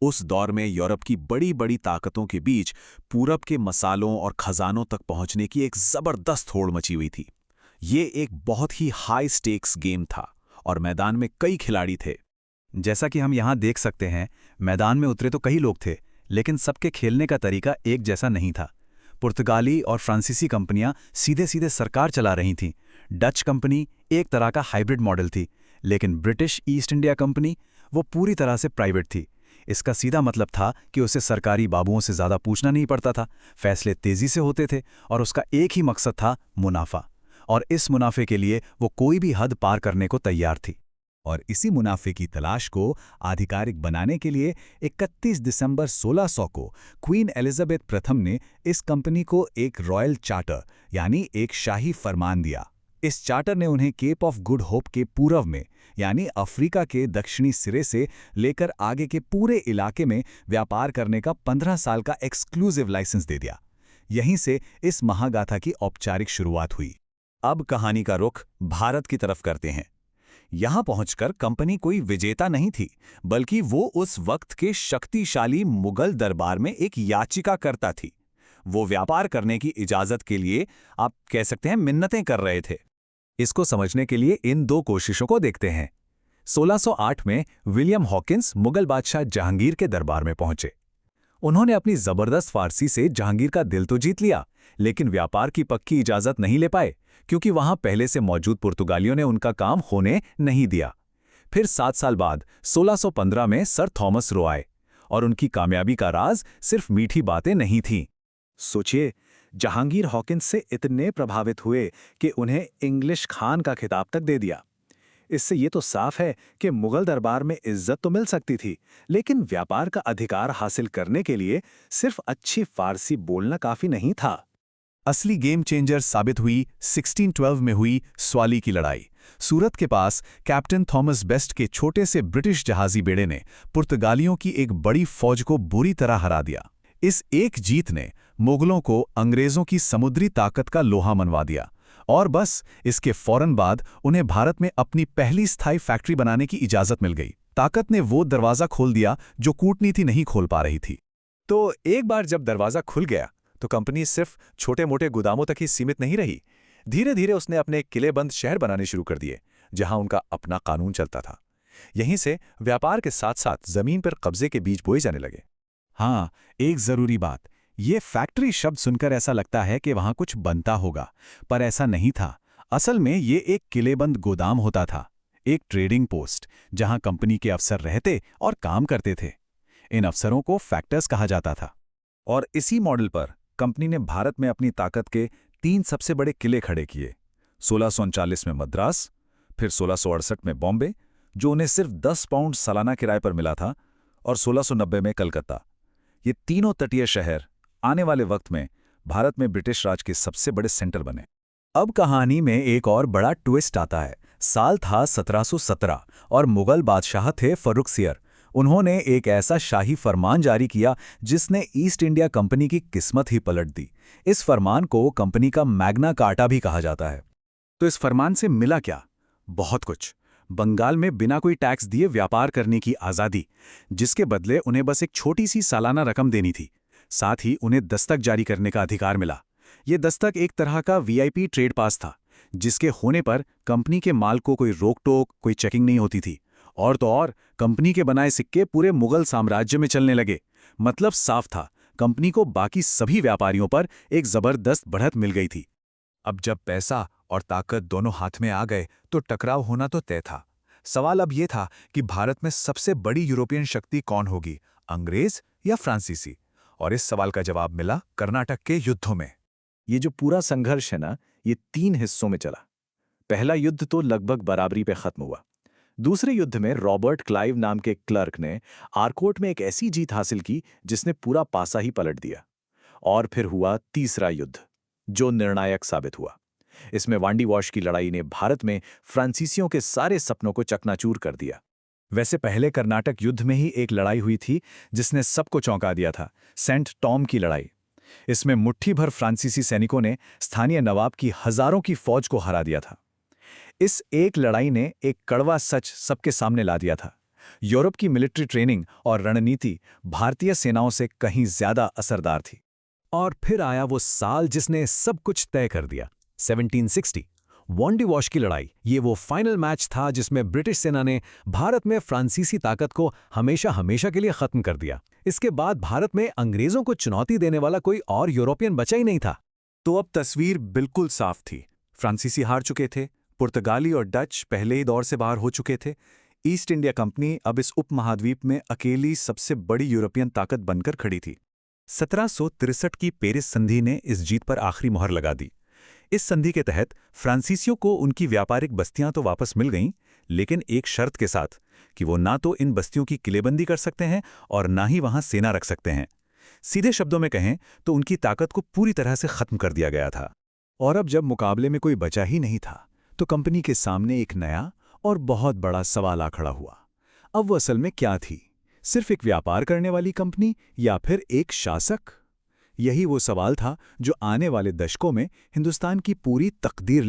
उस दौर में यूरोप की बड़ी बड़ी ताकतों के बीच पूरब के मसालों और खजानों तक पहुंचने की एक जबरदस्त होड़ मची हुई थी। ये एक बहुत ही हाई स्टेक्स गेम था और मैदान में कई खिलाड़ी थे। जैसा कि हम यहाँ देख सकते हैं, मैदान में उतरे तो कई लोग थे, लेकिन सबके खेलने का तरीका एक जैसा नहीं था। पुर्तगाली और फ्रांसीसी कंपनियां सीधे सीधे सरकार चला रही थीं। डच कंपनी एक तरह का हाइब्रिड मॉडल थी, लेकिन ब्रिटिश ईस्ट इंडिया कंपनी वो पूरी तरह से प्राइवेट थी। इसका सीधा मतलब था कि उसे सरकारी बाबुओं से ज़्यादा पूछना नहीं पड़ता था, फैसले तेज़ी से होते थे और उसका एक ही मकसद था, मुनाफा। और इस मुनाफे के लिए वो कोई भी हद पार करने को तैयार थी। और इसी मुनाफे की तलाश को आधिकारिक बनाने के लिए 31 दिसंबर 1600 को क्वीन एलिजाबेथ प्रथम ने इस कंपनी को एक रॉयल चार्टर यानी एक शाही फरमान दिया। इस चार्टर ने उन्हें केप ऑफ गुड होप के पूर्व में यानी अफ्रीका के दक्षिणी सिरे से लेकर आगे के पूरे इलाके में व्यापार करने का 15 साल का एक्सक्लूसिव लाइसेंस दे दिया। यहीं से इस महागाथा की औपचारिक शुरुआत हुई। अब कहानी का रुख भारत की तरफ करते हैं। यहां पहुंचकर कंपनी कोई विजेता नहीं थी, बल्कि वो उस वक्त के शक्तिशाली मुगल दरबार में एक याचिकाकर्ता थी। वो व्यापार करने की इजाजत के लिए, आप कह सकते हैं, मिन्नतें कर रहे थे। इसको समझने के लिए इन दो कोशिशों को देखते हैं। 1608 में विलियम हॉकिंस मुगल बादशाह जहांगीर के दरबार में पहुंचे। उन्होंने अपनी जबरदस्त फारसी से जहांगीर का दिल तो जीत लिया, लेकिन व्यापार की पक्की इजाजत नहीं ले पाए, क्योंकि वहां पहले से मौजूद पुर्तगालियों ने उनका काम होने नहीं दिया। फिर 7 साल बाद 1615 में सर थॉमस रो आए, और उनकी कामयाबी का राज सिर्फ मीठी बातें नहीं थीं। सोचिए, जहांगीर हॉकिंस से इतने प्रभावित हुए कि उन्हें इंग्लिश खान का खिताब तक दे दिया। इससे ये तो साफ है कि मुगल दरबार में इज्जत तो मिल सकती थी, लेकिन व्यापार का अधिकार हासिल करने के लिए सिर्फ अच्छी फारसी बोलना काफी नहीं था। असली गेम चेंजर साबित हुई 1612 में हुई स्वाली की लड़ाई। सूरत के पास कैप्टन थॉमस बेस्ट के छोटे से ब्रिटिश जहाजी बेड़े ने पुर्तगालियों की एक बड़ी फौज को बुरी तरह हरा दिया। इस एक जीत ने मुगलों को अंग्रेजों की समुद्री ताकत का लोहा मनवा दिया, और बस इसके फौरन बाद उन्हें भारत में अपनी पहली स्थायी फैक्ट्री बनाने की इजाजत मिल गई। ताकत ने वो दरवाजा खोल दिया जो कूटनीति नहीं खोल पा रही थी। तो एक बार जब दरवाजा खुल गया, तो कंपनी सिर्फ छोटे मोटे गोदामों तक ही सीमित नहीं रही। धीरे धीरे उसने अपने किलेबंद शहर बनाने शुरू कर दिए, जहां उनका अपना कानून चलता था। यहीं से व्यापार के साथ साथ जमीन पर कब्जे के बीज बोए जाने लगे। हाँ, एक जरूरी बात, ये फैक्ट्री शब्द सुनकर ऐसा लगता है कि वहां कुछ बनता होगा, पर ऐसा नहीं था। असल में ये एक किलेबंद गोदाम होता था, एक ट्रेडिंग पोस्ट, जहां कंपनी के अफसर रहते और काम करते थे। इन अफसरों को फैक्टर्स कहा जाता था। और इसी मॉडल पर कंपनी ने भारत में अपनी ताकत के 3 सबसे बड़े किले खड़े किए। 1639 में मद्रास, फिर 1668 में बॉम्बे, जो उन्हें सिर्फ 10 पाउंड सालाना किराए पर मिला था, और 1690 में कलकत्ता। ये तीनों तटीय शहर आने वाले वक्त में भारत में ब्रिटिश राज के सबसे बड़े सेंटर बने। अब कहानी में एक और बड़ा ट्विस्ट आता है। साल था 1717 और मुगल बादशाह थे फर्रुखसियर। उन्होंने एक ऐसा शाही फरमान जारी किया जिसने ईस्ट इंडिया कंपनी की किस्मत ही पलट दी। इस फरमान को कंपनी का मैग्ना कार्टा भी कहा जाता है। तो इस फरमान से मिला क्या? बहुत कुछ। बंगाल में बिना कोई टैक्स दिए व्यापार करने की आज़ादी, जिसके बदले उन्हें बस एक छोटी सी सालाना रकम देनी थी। साथ ही उन्हें दस्तक जारी करने का अधिकार मिला। ये दस्तक एक तरह का वीआईपी ट्रेड पास था, जिसके होने पर कंपनी के माल को कोई रोक टोक, कोई चेकिंग नहीं होती थी। और तो और, कंपनी के बनाए सिक्के पूरे मुगल साम्राज्य में चलने लगे। मतलब साफ था, कंपनी को बाकी सभी व्यापारियों पर एक जबरदस्त बढ़त मिल गई थी। अब जब पैसा और ताकत दोनों हाथ में आ गए, तो टकराव होना तो तय था। सवाल अब यह था कि भारत में सबसे बड़ी यूरोपियन शक्ति कौन होगी, अंग्रेज या फ्रांसीसी? और इस सवाल का जवाब मिला कर्नाटक के युद्धों में। ये जो पूरा संघर्ष है ना, ये 3 हिस्सों में चला। पहला युद्ध तो लगभग बराबरी पे खत्म हुआ। दूसरे युद्ध में रॉबर्ट क्लाइव नाम के क्लर्क ने आरकोट में एक ऐसी जीत हासिल की जिसने पूरा पासा ही पलट दिया। और फिर हुआ तीसरा युद्ध, जो निर्णायक साबित हुआ। इसमें वांडी वॉश की लड़ाई ने भारत में फ्रांसीसियों के सारे सपनों को चकनाचूर कर दिया। वैसे पहले कर्नाटक युद्ध में ही एक लड़ाई हुई थी जिसने सबको चौंका दिया था, सेंट टॉम की लड़ाई। इसमें मुट्ठी भर फ्रांसीसी सैनिकों ने स्थानीय नवाब की हजारों की फौज को हरा दिया था। इस एक लड़ाई ने एक कड़वा सच सबके सामने ला दिया था। यूरोप की मिलिट्री ट्रेनिंग और रणनीति भारतीय सेनाओं से कहीं ज्यादा असरदार थी। और फिर आया वो साल जिसने सब कुछ तय कर दिया, 1760, वॉन्डी वॉश की लड़ाई। ये वो फाइनल मैच था जिसमें ब्रिटिश सेना ने भारत में फ्रांसीसी ताकत को हमेशा हमेशा के लिए खत्म कर दिया। इसके बाद भारत में अंग्रेजों को चुनौती देने वाला कोई और यूरोपियन बचा ही नहीं था। तो अब तस्वीर बिल्कुल साफ थी। फ्रांसीसी हार चुके थे, पुर्तगाली और डच पहले ही दौर से बाहर हो चुके थे। ईस्ट इंडिया कंपनी अब इस उपमहाद्वीप में अकेली सबसे बड़ी यूरोपियन ताकत बनकर खड़ी थी। 1763 की पेरिस संधि ने इस जीत पर आखिरी मोहर लगा दी। इस संधि के तहत फ्रांसीसियों को उनकी व्यापारिक बस्तियां तो वापस मिल गईं, लेकिन एक शर्त के साथ कि वो ना तो इन बस्तियों की किलेबंदी कर सकते हैं और ना ही वहां सेना रख सकते हैं। सीधे शब्दों में कहें तो उनकी ताकत को पूरी तरह से खत्म कर दिया गया था। और अब जब मुकाबले में कोई बचा ही नहीं था, तो कंपनी के सामने एक नया और बहुत बड़ा सवाल आ खड़ा हुआ। अब वो असल में क्या थी? सिर्फ एक व्यापार करने वाली कंपनी या फिर एक शासक? यही वो सवाल था जो आने वाले दशकों में हिंदुस्तान की पूरी तकदीर